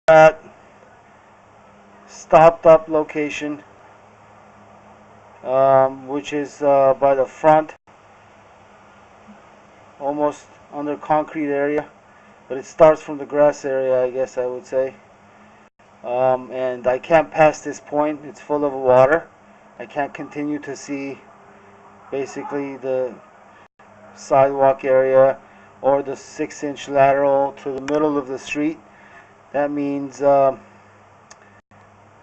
at stopped up location, which is by the front, almost under concrete area, but it starts from the grass area, I guess I would say. And I can't pass this point. It's full of water. I can't continue to see basically the sidewalk area or the 6-inch lateral to the middle of the street. That means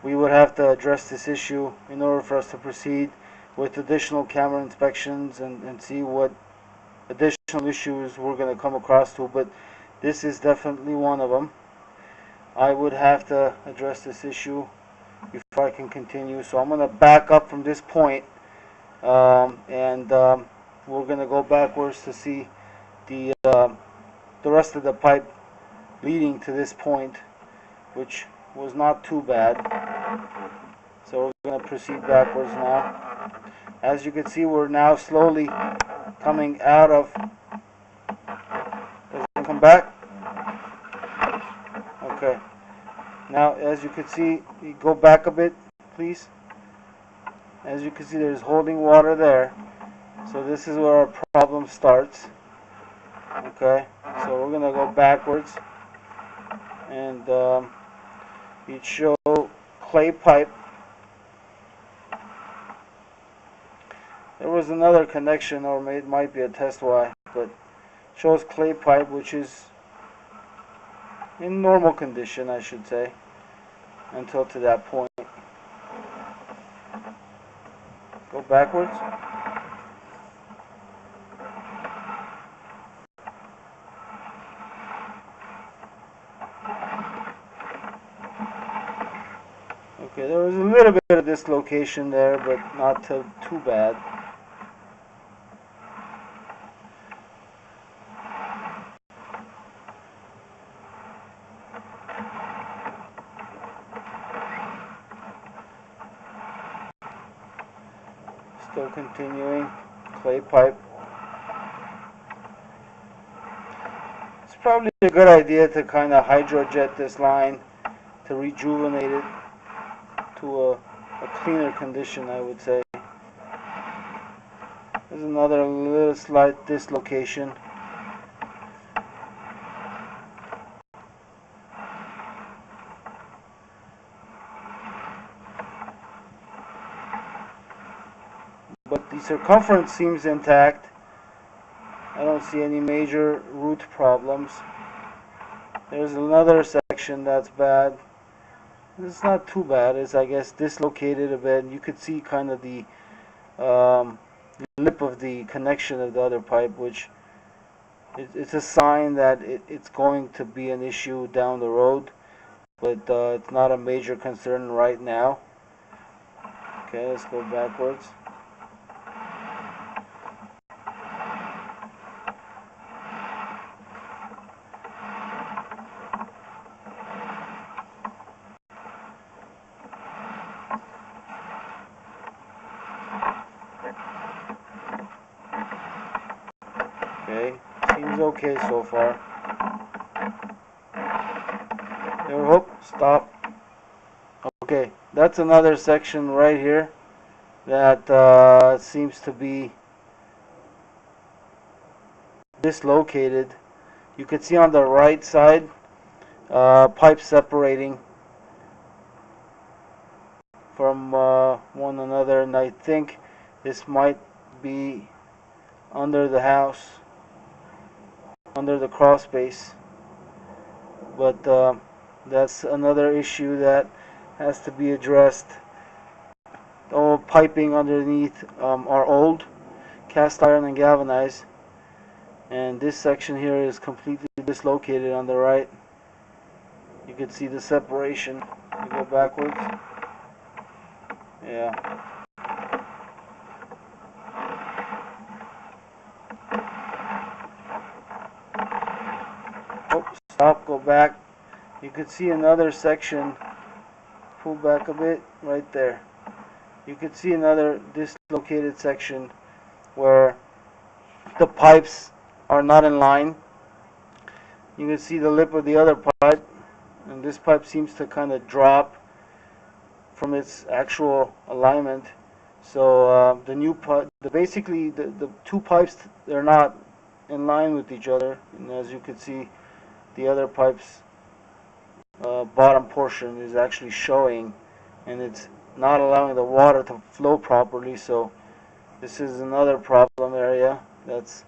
we would have to address this issue in order for us to proceed with additional camera inspections and see what additional issues we're going to come across to, but this is definitely one of them. I would have to address this issue before I can continue, so I'm going to back up from this point, and we're going to go backwards to see the rest of the pipe leading to this point, which was not too bad. So we're going to proceed backwards now. As you can see, we're now slowly coming out of. Does it come back? Okay. Now, as you can see, you go back a bit, please. As you can see, there's holding water there. So this is where our problem starts. Okay. So we're going to go backwards. And it shows clay pipe. There was another connection, or it might be a test wire, but shows clay pipe, which is in normal condition, I should say, until to that point. Go backwards. Okay, there was a little bit of dislocation there, but not too bad. Still continuing, clay pipe. It's probably a good idea to kind of hydrojet this line to rejuvenate it to a cleaner condition, I would say. There's another little slight dislocation. But the circumference seems intact. I don't see any major root problems. There's another section that's bad. It's not too bad. It's, I guess, dislocated a bit. You could see kind of the lip of the connection of the other pipe, which it's a sign that it's going to be an issue down the road, but it's not a major concern right now. Okay, let's go backwards. Okay, seems okay so far. There, hope, stop. Okay, that's another section right here that seems to be dislocated. You can see on the right side pipe separating from one another, and I think this might be under the house, under the crawl space, but that's another issue that has to be addressed. All piping underneath are old, cast iron and galvanized, and this section here is completely dislocated on the right. You can see the separation. You go backwards. Yeah. Oh, stop, go back. You could see another section. Pull back a bit, right there. You could see another dislocated section where the pipes are not in line. You can see the lip of the other pipe. and this pipe seems to kind of drop from its actual alignment. So the new pipe, basically the two pipes, they're not in line with each other, and as you can see, the other pipe's bottom portion is actually showing, and it's not allowing the water to flow properly. So this is another problem area that's,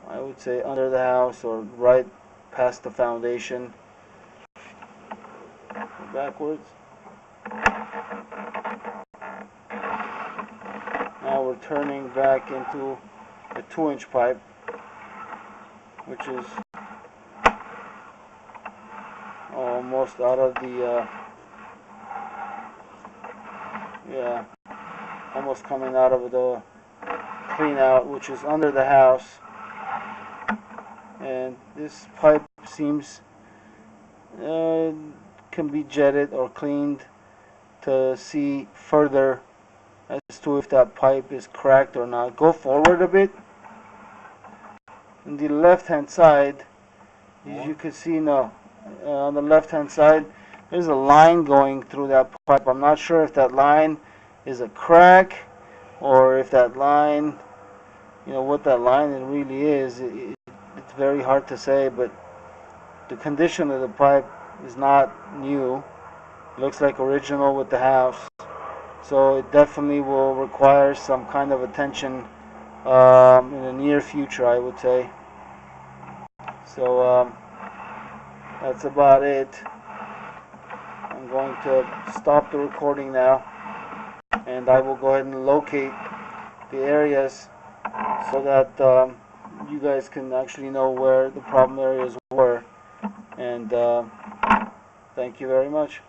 I would say, under the house or right past the foundation. Backwards. Now we're turning back into a 2-inch pipe, which is almost out of the yeah, almost coming out of the clean out, which is under the house. And this pipe seems can be jetted or cleaned to see further as to if that pipe is cracked or not. Go forward a bit. On the left hand side, as you can see now, on the left hand side, there's a line going through that pipe. I'm not sure if that line is a crack or if that line, what that line really is. It's very hard to say, but the condition of the pipe is not new. It looks like original with the house, so it definitely will require some kind of attention in the near future, I would say. So that's about it. I'm going to stop the recording now, and I will go ahead and locate the areas so that you guys can actually know where the problem areas were. And thank you very much.